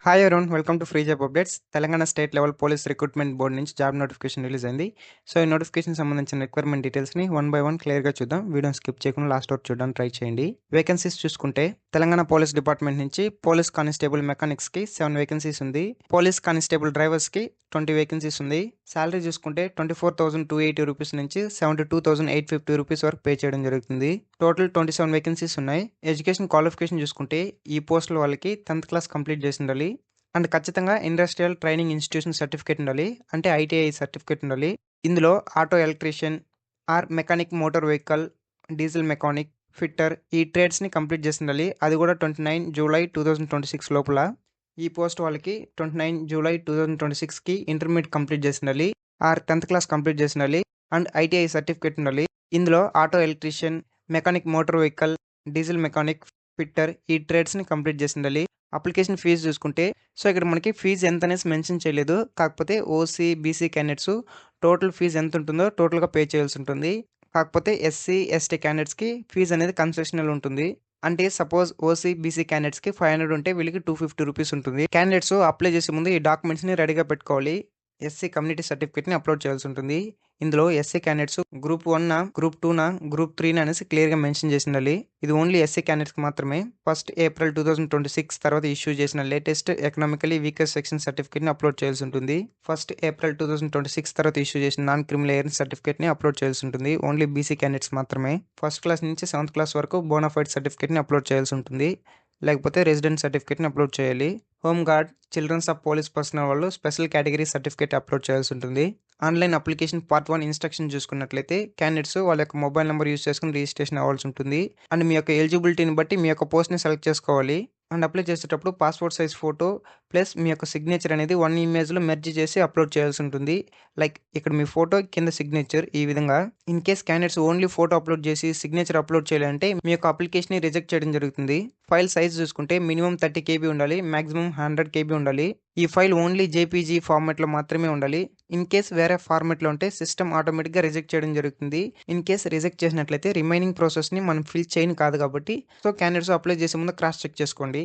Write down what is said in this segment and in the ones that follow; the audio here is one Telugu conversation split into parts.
Hi everyone, welcome to free job updates. Telangana state level police recruitment board నుంచి జాబ్ నోటిఫికేషన్ రిలీజ్ అయింది. సో ఈ నోటిఫికేషన్ సంబంధించిన రిక్వైర్మెంట్ డీటెయిల్స్ని వన్ బై వన్ క్లియర్గా చూద్దాం. వీడియోని స్కిప్ చేయకుండా లాస్ట్ వరకు చూడడానికి ట్రై చేయండి. వేకెన్సీస్ చూసుకుంటే తెలంగాణ పోలీస్ డిపార్ట్మెంట్ నుంచి పోలీస్ కానిస్టేబుల్ మెకానిక్స్కి 7 వేకెన్సీస్ ఉంది. పోలీస్ కానిస్టేబుల్ డ్రైవర్స్కి 20 వేకెన్సీస్ ఉంది. శాలరీ చూసుకుంటే 24,280 రూపీస్ నుంచి 72,850 రూపీస్ వరకు పే చేయడం జరుగుతుంది. టోటల్ 27 వేకెన్సీస్ ఉన్నాయి. ఎడ్యుకేషన్ క్వాలిఫికేషన్ చూసుకుంటే ఈ పోస్టుల వాళ్ళకి 10th క్లాస్ కంప్లీట్ చేసి ఉండాలి. అండ్ ఖచ్చితంగా ఇండస్ట్రియల్ ట్రైనింగ్ ఇన్స్టిట్యూషన్ సర్టిఫికేట్ ఉండాలి, అంటే ఐటీఐ సర్టిఫికేట్ ఉండాలి. ఇందులో auto electrician or mechanic, motor vehicle, diesel mechanic, fitter ఈ ట్రేడ్స్ని కంప్లీట్ చేసి ఉండాలి. అది కూడా 29 జూలై 2026 లోపల. ఈ పోస్ట్ వాళ్ళకి 29 జూలై 2026కి ఇంటర్మీడియట్ కంప్లీట్ చేసి ఉండాలి ఆర్ 10th క్లాస్ కంప్లీట్ చేసి ఉండాలి. అండ్ ఐటీఐ సర్టిఫికేట్ ఉండాలి. ఇందులో auto electrician, mechanic, motor vehicle, diesel mechanic, fitter ఈ ట్రేడ్స్ని కంప్లీట్ చేసి ఉండాలి. అప్లికేషన్ ఫీజు చూసుకుంటే ఇక్కడ మనకి ఫీజు ఎంత అనేసి మెన్షన్ చేయలేదు. కాకపోతే OC, BC candidates total fee ఎంత ఉంటుందో టోటల్గా పే చేయాల్సి ఉంటుంది. కాకపోతే ఎస్సీ, ఎస్టీ క్యాండిడేట్స్కి ఫీజు అనేది కన్సెషనల్ ఉంటుంది. అంటే సపోజ్ ఓసీ, బీసీ క్యాండిడేట్స్కి 500 ఉంటే వీళ్ళకి 250 రూపీస్ ఉంటుంది. క్యాండిడేట్స్ అప్లై చేసే ముందు ఈ డాక్యుమెంట్స్ని రెడీగా పెట్టుకోవాలి. ఎస్సీ కమ్యూనిటీ సర్టిఫికేట్ని అప్లోడ్ చేయాల్సి ఉంటుంది. ఇందులో SC candidates group 1 group 2 group 3 అనేసి క్లియర్గా మెన్షన్ చేసి ఉండాలి. ఇది ఓన్లీ ఎస్సీ క్యాండిడేట్స్కి మాత్రమే. 1st ఏప్రిల్ 2026 తర్వాత ఇష్యూ చేసిన లేటెస్ట్ ఎకనామికలీ వీకర్ సెక్షన్ సర్టిఫికేట్ని అప్లోడ్ చేయాల్సి ఉంటుంది. 1st ఏప్రిల్ 2026 తర్వాత ఇష్యూ చేసిన నాన్ క్రిమినల్ ఎయిర్స్ సర్టిఫికేట్ని అప్లోడ్ చేయాల్సి ఉంటుంది. ఓన్లీ బీసీ క్యాండిడేట్స్ మాత్రమే. 1st క్లాస్ నుంచి 7th క్లాస్ వరకు బోనాఫైడ్ సర్టిఫికేట్ని అప్లోడ్ చేయాల్సి ఉంటుంది. లేకపోతే రెసిడెంట్ సర్టిఫికేట్ని అప్లోడ్ చేయాలి. Home guard, children's of police personnel వాళ్ళు స్పెషల్ కేటగిరీ సర్టిఫికేట్ అప్లోడ్ చేయాల్సి ఉంటుంది. ఆన్లైన్ అప్లికేషన్ పార్ట్ 1 ఇన్స్ట్రక్షన్ చూసుకున్నట్లయితే క్యాండిడేట్స్ వాళ్ళ యొక్క మొబైల్ నెంబర్ యూస్ చేసుకుని రిజిస్ట్రేషన్ అవ్వాల్సి ఉంటుంది. అండ్ మీ యొక్క ఎలిజిబిలిటీని బట్టి మీ యొక్క పోస్ట్ని సెలెక్ట్ చేసుకోవాలి. అండ్ అప్లై చేసేటప్పుడు పాస్పోర్ట్ సైజ్ ఫోటో ప్లస్ మీ యొక్క సిగ్నేచర్ అనేది 1 ఇమేజ్లో మెర్జ్ చేసి అప్లోడ్ చేయాల్సి ఉంటుంది. లైక్ ఇక్కడ మీ ఫోటో కింద సిగ్నేచర్ ఈ విధంగా. In case candidates only photo upload చేసి సిగ్నేచర్ అప్లోడ్ చేయాలంటే మీ యొక్క అప్లికేషన్ రిజెక్ట్ చేయడం జరుగుతుంది. ఫైల్ సైజ్ చూసుకుంటే మినిమం 30 KB ఉండాలి, మాక్సిమం 100 KB ఉండాలి. ఈ ఫైల్ ఓన్లీ జేపీజీ ఫార్మాట్లో మాత్రమే ఉండాలి. ఇన్ కేస్ వేరే ఫార్మాట్లో ఉంటే సిస్టమ్ ఆటోమేటిక్గా రిజెక్ట్ చేయడం జరుగుతుంది. ఇన్ కేస్ రిజెక్ట్ చేసినట్లయితే రిమైనింగ్ ప్రాసెస్ని మనం ఫిల్ చేయని కాదు కాబట్టి క్యాండిడేట్స్ అప్లై చేసే ముందు క్రాస్ చెక్ చేసుకోండి.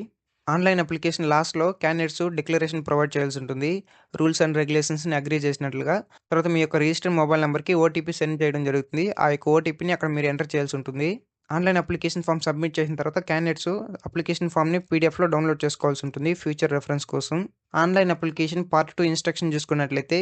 ఆన్లైన్ అప్లికేషన్ లాస్ట్లో క్యాండిడేట్స్ డిక్లరేషన్ ప్రొవైడ్ చేయాల్సి ఉంటుంది. రూల్స్ అండ్ రెగ్యులేషన్స్ని అగ్రీ చేసినట్లుగా. తర్వాత మీ యొక్క రిజిస్టర్డ్ మొబైల్ నెంబర్కి ఓటీపీ సెండ్ చేయడం జరుగుతుంది. ఆ యొక్క ఓటీపీని అక్కడ మీరు ఎంటర్ చేయాల్సి ఉంటుంది. ఆన్లైన్ అప్లికేషన్ ఫామ్ సబ్మిట్ చేసిన తర్వాత క్యాండిడేట్స్ అప్లికేషన్ ఫామ్ని పీడిఎఫ్లో డౌన్లోడ్ చేసుకోవాల్సి ఉంటుంది ఫ్యూచర్ రెఫరెన్స్ కోసం. ఆన్లైన్ అప్లికేషన్ పార్ట్ 2 ఇన్స్ట్రక్షన్ చూసుకున్నట్లయితే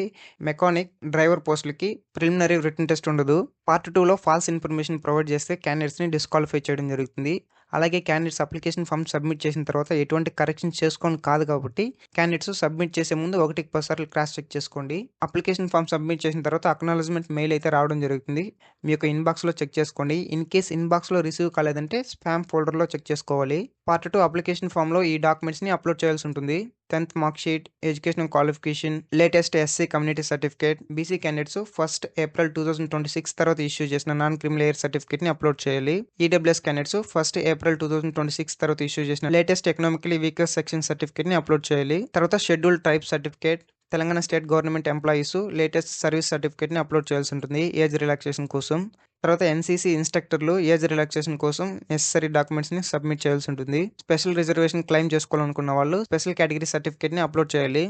మెకానిక్, డ్రైవర్ పోస్టులకి ప్రిలిమినరీ రిటన్ టెస్ట్ ఉండదు. పార్ట్ 2లో ఫాల్స్ ఇన్ఫర్మేషన్ ప్రొవైడ్ చేస్తే క్యాండిడేట్స్ని డిస్క్వాలిఫై చేయడం జరుగుతుంది. అలాగే క్యాండిడేట్స్ అప్లికేషన్ ఫామ్ సబ్మిట్ చేసిన తర్వాత ఎటువంటి కరెక్షన్ చేసుకోని కాదు కాబట్టి క్యాండిడేట్స్ సబ్మిట్ చేసే ముందు 1-10 సార్లు క్రాస్ చెక్ చేసుకోండి. అప్లికేషన్ ఫామ్ సబ్మిట్ చేసిన తర్వాత అక్నాలజ్మెంట్ మెయిల్ అయితే రావడం జరుగుతుంది. మీ యొక్క ఇన్బాక్స్లో చెక్ చేసుకోండి. ఇన్ కేస్ ఇన్బాక్స్లో రిసీవ్ కాలేదంటే స్పామ్ ఫోల్డర్లో చెక్ చేసుకోవాలి. పార్ట్ 2 అప్లికేషన్ ఫామ్లో ఈ డాక్యుమెంట్స్ని అప్లోడ్ చేయాల్సి ఉంటుంది. 10th mark sheet, educational qualification, latest SC community certificate. BC candidates 1st April 2026 తర్వాత ఇష్యూ చేసిన నాన్ క్రిమినల్ ఎయిర్ సర్టిఫికేట్ని అప్లోడ్ చేయాలి. ఈడబ్ల్యూఎస్ క్యాండిడేట్స్ 1st ఏప్రిల్ 2026 తర్వాత ఇష్యూ చేసిన లేటెస్ట్ ఎకనామికలీ వీకర్ సెక్షన్ సర్టిఫికేట్ని అప్లోడ్ చేయాలి. తర్వాత schedule type certificate, Telangana state government employees latest service సర్టిఫికేట్ని అప్లోడ్ చేయాల్సి ఉంటుంది ఏజ్ రిలాక్సేషన్ కోసం. తర్వాత ఎన్సీసీ ఇన్స్ట్రక్టర్లు ఏజ్ రిలాక్సేషన్ కోసం నెసెసరీ డాక్యుమెంట్స్ని సబ్మిట్ చేయాల్సి ఉంటుంది. స్పెషల్ రిజర్వేషన్ క్లెయిమ్ చేసుకోవాలనుకున్న వాళ్ళు స్పెషల్ కేటగిరీ సర్టిఫికేట్ని అప్లోడ్ చేయాలి.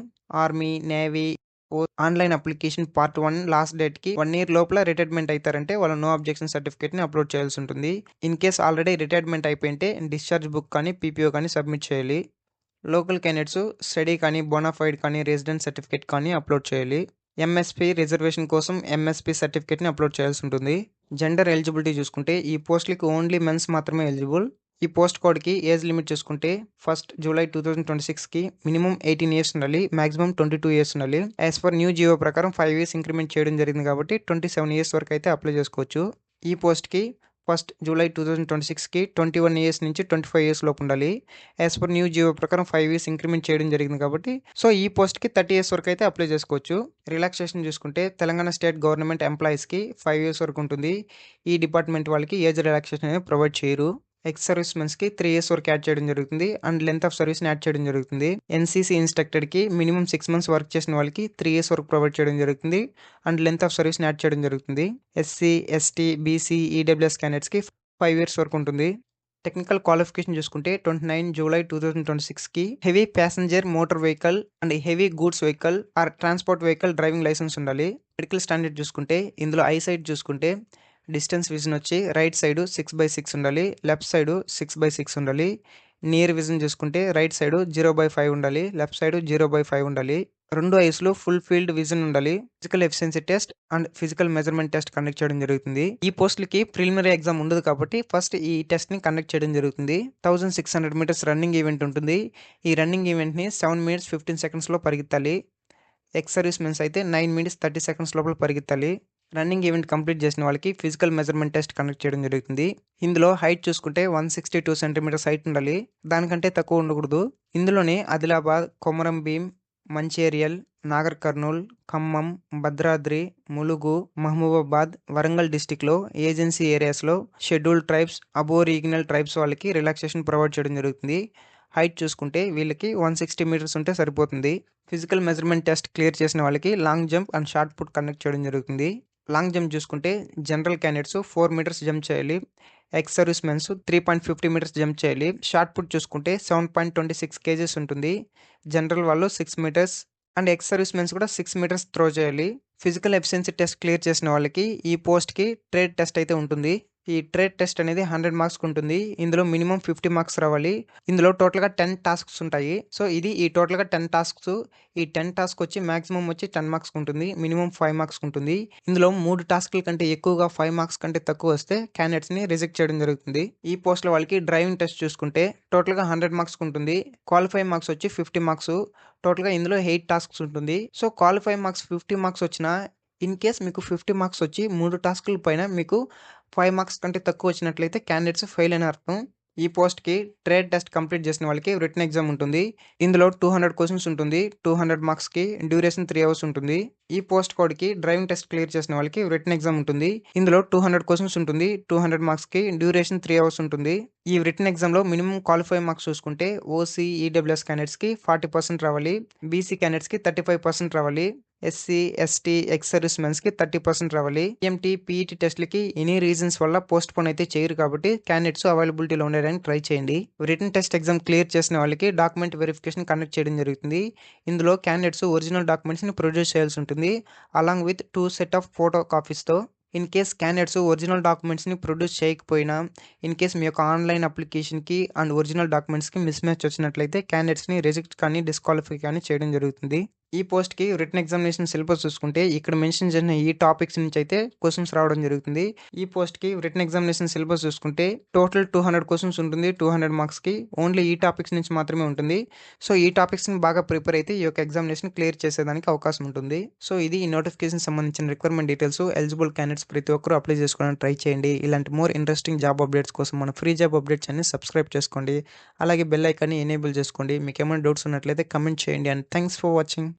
Army, navy online application part 1 last డేట్కి 1 year లోపల రిటైర్మెంట్ అవుతారంటే వాళ్ళు నో అబ్జెక్షన్ సర్టిఫికేట్ని అప్లోడ్ చేయాల్సి ఉంటుంది. ఇన్ కేస్ ఆల్రెడీ రిటైర్మెంట్ అయిపోయింటే డిశ్చార్జ్ బుక్ కానీ పీపీఓ కానీ సబ్మిట్ చేయాలి. లోకల్ క్యాండిడేట్స్ స్టడీ కానీ, బోనాఫైడ్ కానీ, రెసిడెంట్ సర్టిఫికేట్ కానీ అప్లోడ్ చేయాలి. ఎంఎస్పీ రిజర్వేషన్ కోసం ఎంఎస్పీ సర్టిఫికేట్ని అప్లోడ్ చేయాల్సి ఉంటుంది. జెండర్ ఎలిజిబిలిటీ చూసుకుంటే ఈ పోస్ట్లకి ఓన్లీ మెన్స్ మాత్రమే ఎలిజిబుల్. ఈ పోస్ట్ కోడ్కి ఏజ్ లిమిట్ చూసుకుంటే 1st జూలై 2026కి మినిమం 18 years ఉండాలి, మాక్సిమం 22 years ఉండాలి. యాజ్ పర్ న్యూ జియో ప్రకారం 5 years ఇంక్రిమెంట్ చేయడం జరిగింది కాబట్టి 27 years వరకు అయితే అప్లై చేసుకోవచ్చు. ఈ పోస్ట్కి 1st జూలై 2026కి 21 years నుంచి 25 years లోపు ఉండాలి. యాజ్ పర్ న్యూ జియో ప్రకారం 5 years ఇంక్రిమెంట్ చేయడం జరిగింది కాబట్టి ఈ పోస్ట్కి 30 years వరకు అయితే అప్లై చేసుకోవచ్చు. రిలాక్సేషన్ చూసుకుంటే తెలంగాణ స్టేట్ గవర్నమెంట్ ఎంప్లాయీస్కి 5 years వరకు ఉంటుంది. ఈ డిపార్ట్మెంట్ వాళ్ళకి ఏజ్ రిలాక్సేషన్ అనేది ప్రొవైడ్ చేయరు. ఎక్స్ సర్వీస్ మెన్స్కి 3 years వరకు యాడ్ చేయడం జరుగుతుంది. అండ్ లెంత్ ఆఫ్ సర్వీస్ని యాడ్ చేయడం జరుగుతుంది. ఎన్సీసీ ఇన్స్ట్రక్టర్కి మినిమం 6 months వర్క్ చేసిన వాళ్ళకి 3 years వరకు ప్రొవైడ్ చేయడం జరుగుతుంది. అండ్ లెంత్ ఆఫ్ సర్వీస్ని యాడ్ చేయడం జరుగుతుంది. ఎస్సీ, ఎస్టీ, బీసీ, ఈడబ్ల్యూఎస్ క్యాండిడేట్స్కి 5 years వరకు ఉంటుంది. టెక్నికల్ క్వాలిఫికేషన్ చూసుకుంటే 29 జూలై 2026కి heavy passenger motor vehicle and heavy goods vehicle or transport vehicle driving licence ఉండాలి. మెడికల్ స్టాండర్డ్ చూసుకుంటే ఇందులో ఐ సైట్ చూసుకుంటే డిస్టెన్స్ విజన్ వచ్చి రైట్ సైడ్ 6/6 ఉండాలి, లెఫ్ట్ సైడ్ 6/6 ఉండాలి. నియర్ విజన్ చూసుకుంటే రైట్ సైడ్ 0/5 ఉండాలి, లెఫ్ట్ సైడ్ 0/5 ఉండాలి. రెండు ఐస్‌లో ఫుల్ ఫీల్డ్ విజన్ ఉండాలి. Physical efficiency test and physical measurement test conduct చేయడం జరుగుతుంది. ఈ పోస్టులకి ప్రిలిమినరీ ఎగ్జామ్ ఉండదు కాబట్టి ఫస్ట్ ఈ టెస్ట్‌ని కండక్ట్ చేయడం జరుగుతుంది. 1600 మీటర్స్ రన్నింగ్ ఈవెంట్ ఉంటుంది. ఈ రన్నింగ్ ఈవెంట్‌ని 7 మినిట్స్ 15 సెకండ్స్‌లో పరిగెత్తాలి. ఎక్స్ సర్వీస్ మెన్స్ అయితే 9 మినిట్స్ 30 సెకండ్స్ లోపల పరిగెత్తాలి. రన్నింగ్ ఈవెంట్ కంప్లీట్ చేసిన వాళ్ళకి ఫిజికల్ మెజర్మెంట్ టెస్ట్ కండక్ట్ చేయడం జరుగుతుంది. ఇందులో హైట్ చూసుకుంటే 162 సెంటీమీటర్స్ హైట్ ఉండాలి. దానికంటే తక్కువ ఉండకూడదు. ఇందులోనే ఆదిలాబాద్, కొమరం భీం, మంచిర్యాల్, నాగర్ కర్నూల్, ఖమ్మం, భద్రాద్రి, ములుగు, మహబూబాబాద్, వరంగల్ డిస్టిక్లో ఏజెన్సీ ఏరియాస్లో షెడ్యూల్డ్ ట్రైబ్స్, అబోరీజినల్ ట్రైబ్స్ వాళ్ళకి రిలాక్సేషన్ ప్రొవైడ్ చేయడం జరుగుతుంది. హైట్ చూసుకుంటే వీళ్ళకి 160 మీటర్స్ ఉంటే సరిపోతుంది. ఫిజికల్ మెజర్మెంట్ టెస్ట్ క్లియర్ చేసిన వాళ్ళకి long jump and shot put conduct చేయడం జరుగుతుంది. లాంగ్ జంప్ చూసుకుంటే జనరల్ క్యాండిడేట్స్ 4 మీటర్స్ జంప్ చేయాలి. Ex service men's 3.50 metres jump చేయాలి. షార్ట్ పుట్ చూసుకుంటే 7.26 కేజెస్ ఉంటుంది. జనరల్ వాళ్ళు 6 metres and ex service men's కూడా 6 మీటర్స్ త్రో చేయాలి. ఫిజికల్ ఎఫిషియన్సీ టెస్ట్ క్లియర్ చేసిన వాళ్ళకి ఈ పోస్ట్‌కి ట్రేడ్ టెస్ట్ అయితే ఉంటుంది. ఈ ట్రేడ్ టెస్ట్ అనేది 100 మార్క్స్‌కి ఉంటుంది. ఇందులో మినిమమ్ 50 మార్క్స్ రావాలి. ఇందులో టోటల్‌గా 10 టాస్క్స్ ఉంటాయి. సో, ఈ టోటల్‌గా 10 టాస్క్స్. ఈ 10 టాస్క్ వచ్చి మాక్సిమం వచ్చి 10 మార్క్స్‌కి ఉంటుంది. మినిమమ్ 5 మార్క్స్‌కి ఉంటుంది. ఇందులో 3 టాస్క్‌ల కంటే ఎక్కువగా 5 మార్క్స్ కంటే తక్కువ వస్తే క్యాండిడేట్స్‌ని రిజెక్ట్ చేయడం జరుగుతుంది. ఈ పోస్ట్‌లో వాళ్ళకి డ్రైవింగ్ టెస్ట్ చూసుకుంటే టోటల్‌గా 100 మార్క్స్‌కి ఉంటుంది. క్వాలిఫైయింగ్ మార్క్స్ వచ్చి 50 మార్క్స్. టోటల్‌గా ఇందులో 8 టాస్క్స్ ఉంటుంది. సో, క్వాలిఫైయింగ్ మార్క్స్ 50 మార్క్స్ వచ్చినా ఇన్ కేస్ మీకు 50 మార్క్స్ వచ్చి 3 టాస్క్‌ల పైన మీకు 5 మార్క్స్ కంటే తక్కువ వచ్చినట్లయితే క్యాండిడేట్స్ ఫెయిల్ అని అర్థం. ఈ పోస్ట్‌కి ట్రేడ్ టెస్ట్ కంప్లీట్ చేసిన వాళ్ళకి రిటన్ ఎగ్జామ్ ఉంటుంది. ఇందులో 200 క్వెషన్స్ ఉంటుంది. 200 మార్క్స్‌కి డ్యూరేషన్ 3 అవర్స్ ఉంటుంది. ఈ పోస్ట్ కోడ్‌కి డ్రైవింగ్ టెస్ట్ క్లియర్ చేసిన వాళ్ళకి రిటన్ ఎగ్జామ్ ఉంటుంది. ఇందులో 200 క్వెషన్స్ ఉంటుంది. 200 మార్క్స్‌కి డ్యూరేషన్ 3 అవర్స్ ఉంటుంది. ఈ రిటన్ ఎగ్జామ్‌లో మినిమమ్ క్వాలిఫైయింగ్ మార్క్స్ చూసుకుంటే ఓసీ, ఈడబ్ల్యూఎస్ క్యాండిడేట్స్‌కి 40% రావాలి. బీసీ క్యాండిడేట్స్‌కి 35% రావాలి. ఎస్సీ, ఎస్టీ, ఎక్స్ సర్వీస్ మెన్స్‌కి 30% రావాలి. ఈఎంటీ, పీఈటీ టెస్ట్‌లకి ఎనీ రీజన్స్ వల్ల పోస్ట్‌పోన్ అయితే చేయరు కాబట్టి క్యాండిడేట్స్ అవైలబిలిటీలో ఉండడానికి ట్రై చేయండి. రిటన్ టెస్ట్ ఎగ్జామ్ క్లియర్ చేసిన వాళ్ళకి డాక్యుమెంట్ వెరిఫికేషన్ కండక్ట్ చేయడం జరుగుతుంది. ఇందులో క్యాండిడేట్స్ ఒరిజినల్ డాక్యుమెంట్స్‌ని ప్రొడ్యూస్ చేయాల్సి ఉంటుంది. Along with 2 set of photo కాపీస్‌తో. ఇన్ కేస్ క్యాండిడేట్స్ ఒరిజినల్ డాక్యుమెంట్స్‌ని ప్రొడ్యూస్ చేయకపోయినా, ఇన్ కేస్ మీ యొక్క ఆన్‌లైన్ అప్లికేషన్‌కి అండ్ ఒరిజినల్ డాక్యుమెంట్స్‌కి మిస్ మ్యాచ్ వచ్చినట్లయితే క్యాండిడేట్స్‌ని రిజెక్ట్ కానీ, డిస్‌క్వాలిఫై కానీ చేయడం జరుగుతుంది. ఈ పోస్ట్‌కి రిటన్ ఎగ్జామినేషన్ సిలబస్ చూసుకుంటే ఇక్కడ మెన్షన్ చేసిన ఈ టాపిక్స్ నుంచి అయితే క్వెషన్స్ రావడం జరుగుతుంది. ఈ పోస్ట్‌కి రిటన్ ఎగ్జామినేషన్ సిలబస్ చూసుకుంటే టోటల్ 200 క్వెషన్స్ ఉంటుంది. 200 మార్క్స్‌కి. ఓన్లీ ఈ టాపిక్స్ నుంచి మాత్రమే ఉంటుంది. సో, ఈ టాపిక్స్‌ని బాగా ప్రిపేర్ అయితే ఈ యొక్క ఎగ్జామినేషన్ క్లియర్ చేసేదానికి అవకాశం ఉంటుంది. సో, ఇది ఈ నోటిఫికేషన్ సంబంధించిన రిక్వైర్మెంట్ డీటెయిల్స్. ఎలిజిబుల్ క్యాండిడేట్స్ ప్రతి ఒక్కరు అప్లై చేసుకోవడానికి ట్రై చేయండి. ఇలాంటి మోర్ ఇంట్రెస్టింగ్ జాబ్ అప్డేట్స్ కోసం మన ఫ్రీ జాబ్ అప్డేట్స్ అన్ని సబ్స్క్రైబ్ చేసుకోండి. అలాగే బెల్ ఐకాన్‌ని ఎనేబుల్ చేసుకోండి. మీకేమైనా డౌట్స్ ఉన్నట్లయితే కామెంట్ చేయండి. And thanks for watching.